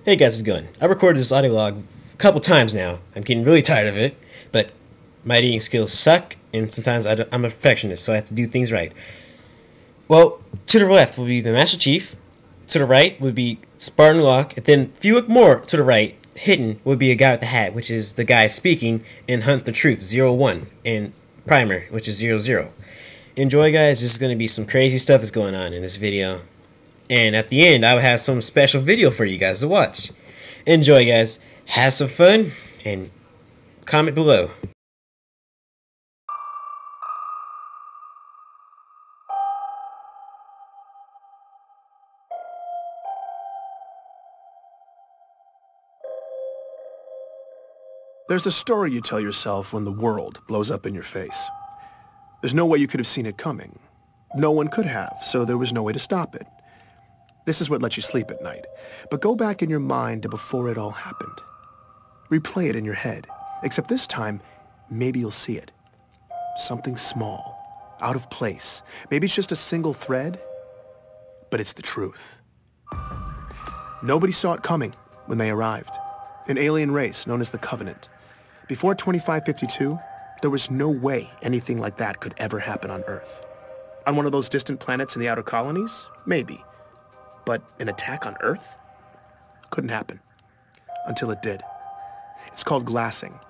Hey guys, how's it going? I recorded this audio log a couple times now. I'm getting really tired of it, but my editing skills suck, and sometimes I'm a perfectionist, so I have to do things right. Well, to the left will be the Master Chief, to the right would be Spartan Locke, and then a few more to the right, hidden, would be a guy with the hat, which is the guy speaking in Hunt the Truth, 01, and Primer, which is 00. Enjoy, guys. This is going to be some crazy stuff that's going on in this video. And at the end, I will have some special video for you guys to watch. Enjoy, guys. Have some fun, and comment below. There's a story you tell yourself when the world blows up in your face. There's no way you could have seen it coming. No one could have, so there was no way to stop it. This is what lets you sleep at night. But go back in your mind to before it all happened. Replay it in your head. Except this time, maybe you'll see it. Something small, out of place. Maybe it's just a single thread, but it's the truth. Nobody saw it coming when they arrived. An alien race known as the Covenant. Before 2552, there was no way anything like that could ever happen on Earth. On one of those distant planets in the outer colonies? Maybe. But an attack on Earth? Couldn't happen. Until it did. It's called glassing.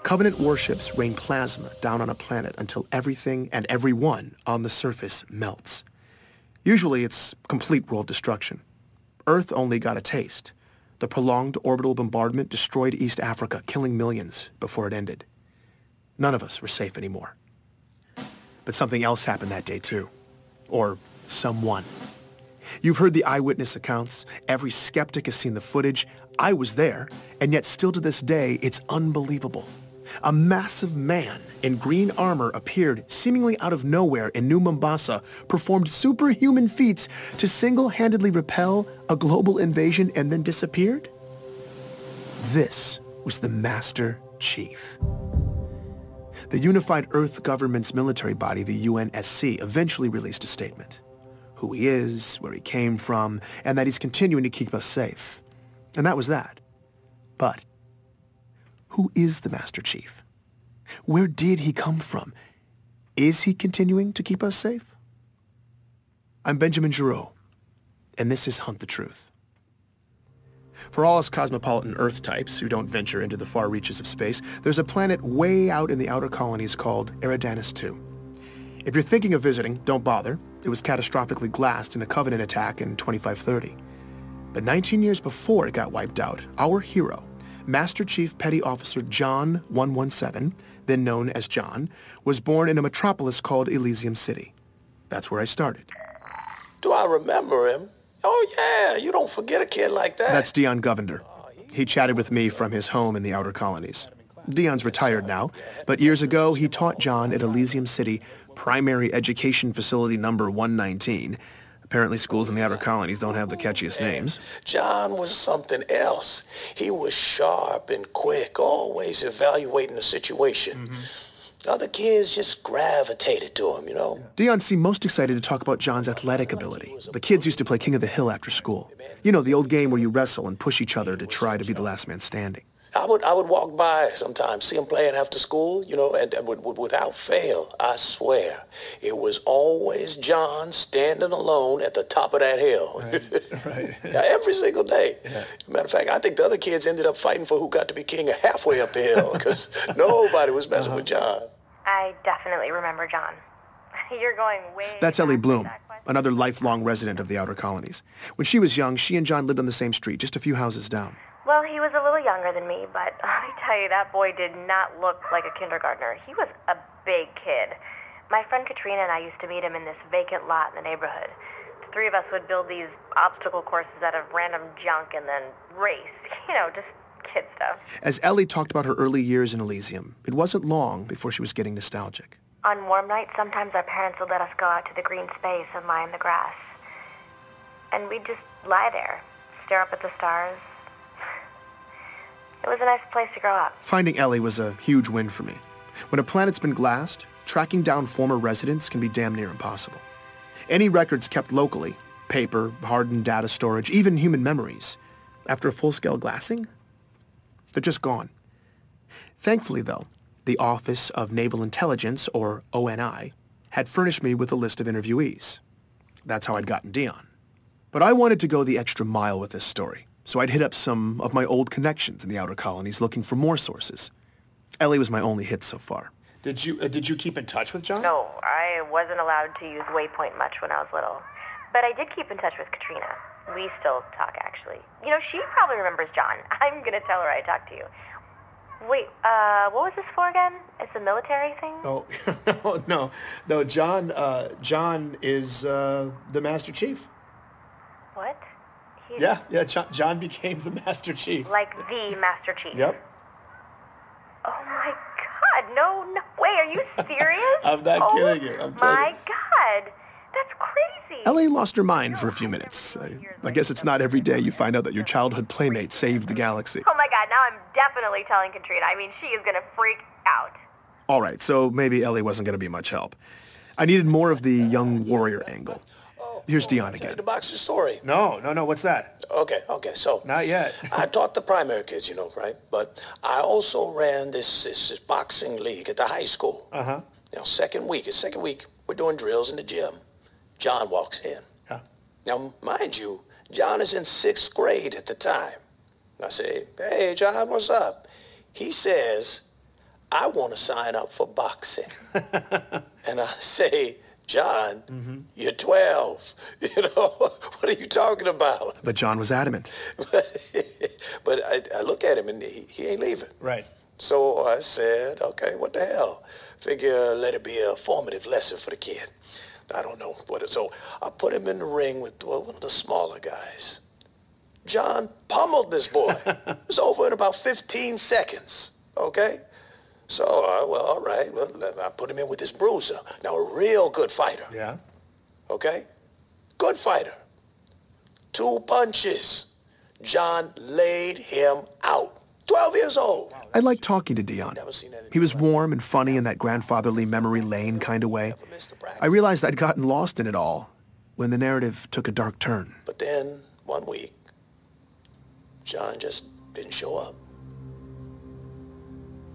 Covenant warships rain plasma down on a planet until everything and everyone on the surface melts. Usually it's complete world destruction. Earth only got a taste. The prolonged orbital bombardment destroyed East Africa, killing millions before it ended. None of us were safe anymore. But something else happened that day too. Or someone. You've heard the eyewitness accounts. Every skeptic has seen the footage. I was there, and yet still to this day, it's unbelievable. A massive man in green armor appeared seemingly out of nowhere in New Mombasa, performed superhuman feats to single-handedly repel a global invasion, and then disappeared? This was the Master Chief. The Unified Earth Government's military body, the UNSC, eventually released a statement. Who he is, where he came from, and that he's continuing to keep us safe. And that was that. But who is the Master Chief? Where did he come from? Is he continuing to keep us safe? I'm Benjamin Giraud, and this is Hunt the Truth. For all us cosmopolitan Earth types who don't venture into the far reaches of space, there's a planet way out in the outer colonies called Eridanus II. If you're thinking of visiting, don't bother. It was catastrophically glassed in a Covenant attack in 2530. But 19 years before it got wiped out, our hero, Master Chief Petty Officer John 117, then known as John, was born in a metropolis called Elysium City. That's where I started. Do I remember him? Oh yeah, you don't forget a kid like that. That's Dion Govender. He chatted with me from his home in the outer colonies. Dion's retired now, but years ago he taught John at Elysium City Primary Education Facility number 119. Apparently schools in the outer colonies don't have the catchiest names. John was something else. He was sharp and quick, always evaluating the situation. Other kids just gravitated to him, you know? Dion seemed most excited to talk about John's athletic ability. The kids used to play King of the Hill after school. You know, the old game where you wrestle and push each other to try to be the last man standing. I would walk by sometimes, see him playing after school, you know, and without fail, I swear, it was always John standing alone at the top of that hill. Right. Yeah, every single day. Yeah. Matter of fact, I think the other kids ended up fighting for who got to be king halfway up the hill, because nobody was messing with John. I definitely remember John. You're going way... That's Ellie Bloom, another lifelong resident of the outer colonies. When she was young, she and John lived on the same street, just a few houses down. Well, he was a little younger than me, but let me tell you, that boy did not look like a kindergartner. He was a big kid. My friend Katrina and I used to meet him in this vacant lot in the neighborhood. The three of us would build these obstacle courses out of random junk and then race. You know, just kid stuff. As Ellie talked about her early years in Elysium, it wasn't long before she was getting nostalgic. On warm nights, sometimes our parents would let us go out to the green space and lie in the grass. And we'd just lie there, stare up at the stars. It was a nice place to grow up. Finding Ellie was a huge win for me. When a planet's been glassed, tracking down former residents can be damn near impossible. Any records kept locally, paper, hardened data storage, even human memories, after a full-scale glassing? They're just gone. Thankfully, though, the Office of Naval Intelligence, or ONI, had furnished me with a list of interviewees. That's how I'd gotten Dion. But I wanted to go the extra mile with this story, so I'd hit up some of my old connections in the outer colonies looking for more sources. Ellie was my only hit so far. Did you keep in touch with John? No, I wasn't allowed to use Waypoint much when I was little. But I did keep in touch with Katrina. We still talk, actually. You know, she probably remembers John. I'm gonna tell her I talked to you. Wait, what was this for again? It's a military thing? Oh, no, John is the Master Chief. What? He's Yeah, John became the Master Chief. like the Master Chief? Yep. Oh my God, no way, are you serious? I'm not kidding you, I'm telling my you. God, that's crazy. Ellie lost her mind for a few minutes. I guess it's not every day you find out that your childhood playmate saved the galaxy. Oh my God, now I'm definitely telling Katrina. I mean, she is gonna freak out. All right, so maybe Ellie wasn't going to be much help. I needed more of the young warrior angle. Here's Dion Tell you again. the boxing story. No, what's that? Okay, so. Not yet. I taught the primary kids, you know, right? But I also ran this boxing league at the high school. Uh-huh. Now, second week, we're doing drills in the gym. John walks in. Yeah. Now, mind you, John is in 6th grade at the time. I say, hey, John, what's up? He says, I want to sign up for boxing. And I say, John, you're 12. You know, what are you talking about? But John was adamant. But I look at him and he ain't leaving. Right. So I said, okay, what the hell? Figure let it be a formative lesson for the kid. I don't know what it, so I put him in the ring with one of the smaller guys. John pummeled this boy. It was over in about 15 seconds, okay? So, well, all right, well, I put him in with this bruiser. Now, a real good fighter, Yeah. okay? Good fighter. 2 punches. John laid him out. 12 years old. I liked talking to Dion. Never seen anything He was like warm and funny in that grandfatherly memory lane kind of way. Never missed a practice. I realized I'd gotten lost in it all when the narrative took a dark turn. But then, one week, John just didn't show up.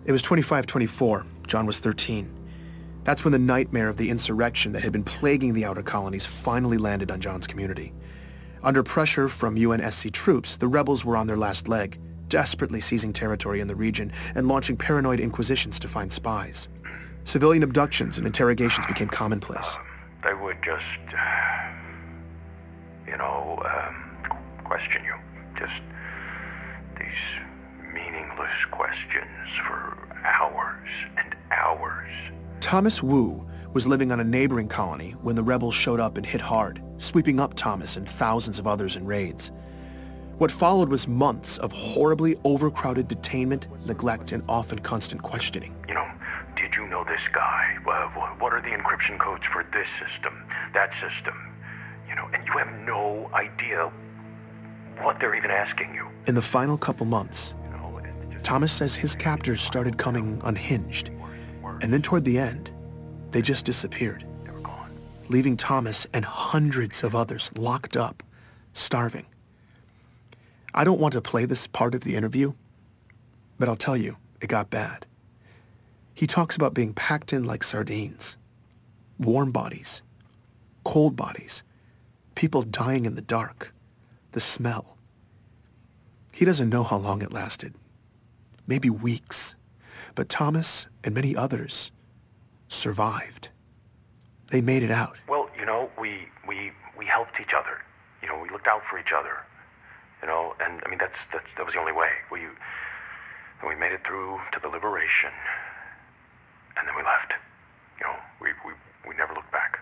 It was 25-24. John was 13. That's when the nightmare of the insurrection that had been plaguing the outer colonies finally landed on John's community. Under pressure from UNSC troops, the rebels were on their last leg, desperately seizing territory in the region and launching paranoid inquisitions to find spies. Civilian abductions and interrogations became commonplace. They would just, question you. Just these meaningless questions for hours and hours. Thomas Wu was living on a neighboring colony when the rebels showed up and hit hard, sweeping up Thomas and thousands of others in raids. What followed was months of horribly overcrowded detainment, neglect, and often constant questioning. You know, did you know this guy? What are the encryption codes for this system, that system? You know, and you have no idea what they're even asking you. In the final couple months, You know, it just- Thomas says his captors started coming unhinged, and then toward the end, they just disappeared, They were gone. leaving Thomas and hundreds of others locked up, starving. I don't want to play this part of the interview, but I'll tell you, it got bad. He talks about being packed in like sardines, warm bodies, cold bodies, people dying in the dark, the smell. He doesn't know how long it lasted, maybe weeks, but Thomas and many others survived. They made it out. Well, you know, we helped each other. You know, we looked out for each other. You know, and I mean that was the only way. We made it through to the liberation, and then we left. You know, we never looked back.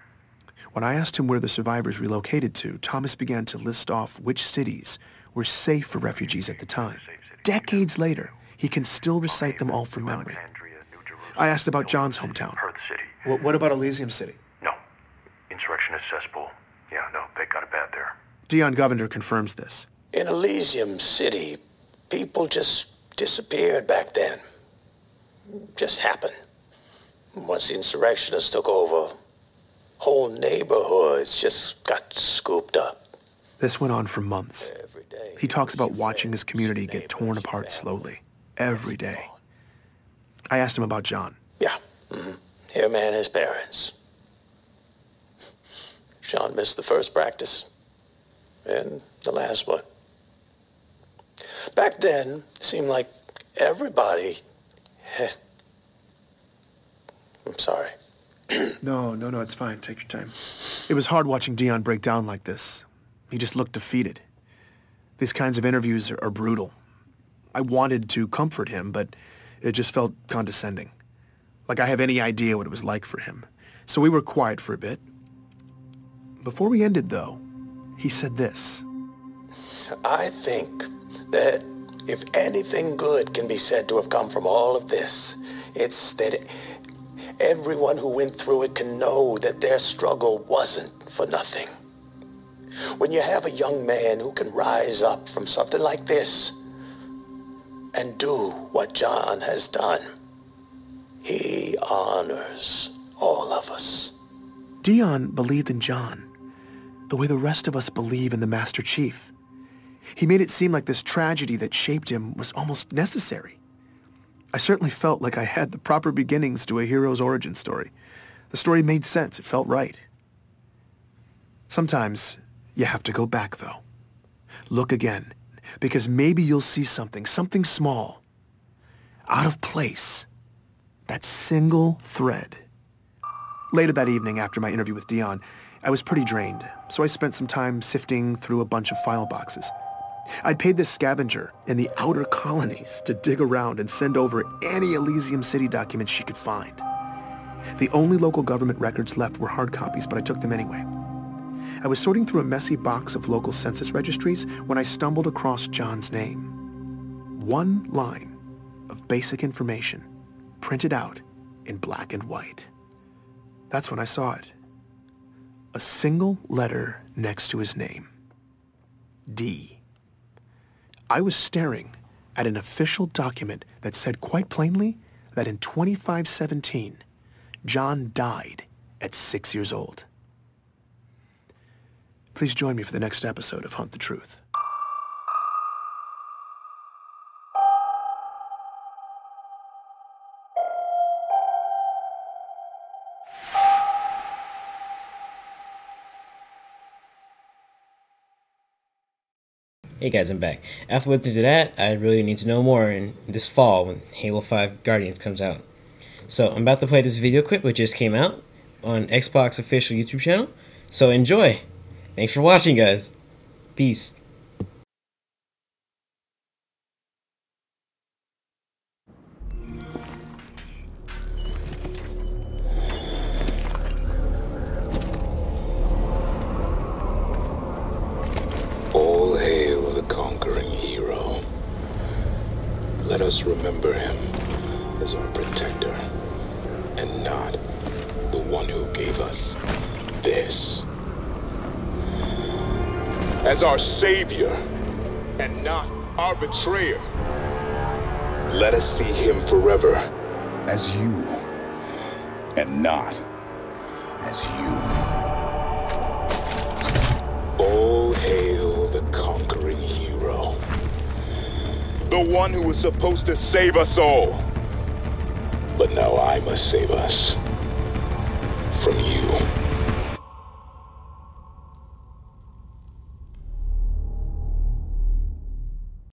When I asked him where the survivors relocated to, Thomas began to list off which cities were safe for refugees at the time. Decades later, he can still recite them all from memory. Alexandria, New Jerusalem, I asked about John's hometown. Perth City. What about Elysium City? No. Insurrectionist cesspool. Yeah, no, they got it bad there. Dion Govender confirms this. In Elysium City, people just disappeared back then. Just happened. Once the insurrectionists took over, whole neighborhoods just got scooped up. This went on for months. Every day. He talks about watching his community get torn apart slowly, every day. I asked him about John. Yeah. Him and his parents. Sean missed the first practice and the last one. Back then, it seemed like everybody had... I'm sorry. No, it's fine. Take your time. It was hard watching Dion break down like this. He just looked defeated. These kinds of interviews are brutal. I wanted to comfort him, but it just felt condescending. Like I have any idea what it was like for him. So we were quiet for a bit. Before we ended, though, he said this. I think that if anything good can be said to have come from all of this, it's that everyone who went through it can know that their struggle wasn't for nothing. When you have a young man who can rise up from something like this and do what John has done, he honors all of us. Dion believed in John the way the rest of us believe in the Master Chief. He made it seem like this tragedy that shaped him was almost necessary. I certainly felt like I had the proper beginnings to a hero's origin story. The story made sense. It felt right. Sometimes you have to go back, though. Look again, because maybe you'll see something small, out of place, that single thread. Later that evening, after my interview with Dion, I was pretty drained, so I spent some time sifting through a bunch of file boxes. I'd paid this scavenger in the outer colonies to dig around and send over any Elysium City documents she could find. The only local government records left were hard copies, but I took them anyway. I was sorting through a messy box of local census registries when I stumbled across John's name. One line of basic information, printed out in black and white. That's when I saw it. A single letter next to his name. D. I was staring at an official document that said quite plainly that in 2517, John died at 6 years old. Please join me for the next episode of Hunt the Truth. Hey guys, I'm back. After what they did that, I really need to know more in this fall when Halo 5 Guardians comes out. So I'm about to play this video clip which just came out on Xbox official YouTube channel. So enjoy! Thanks for watching, guys. Peace. All hail the conquering hero. Let us remember him as our protector, and not the one who gave us this. As our savior, and not our betrayer. Let us see him forever as you, and not as you. All hail the conquering hero. The one who was supposed to save us all. But now I must save us from you.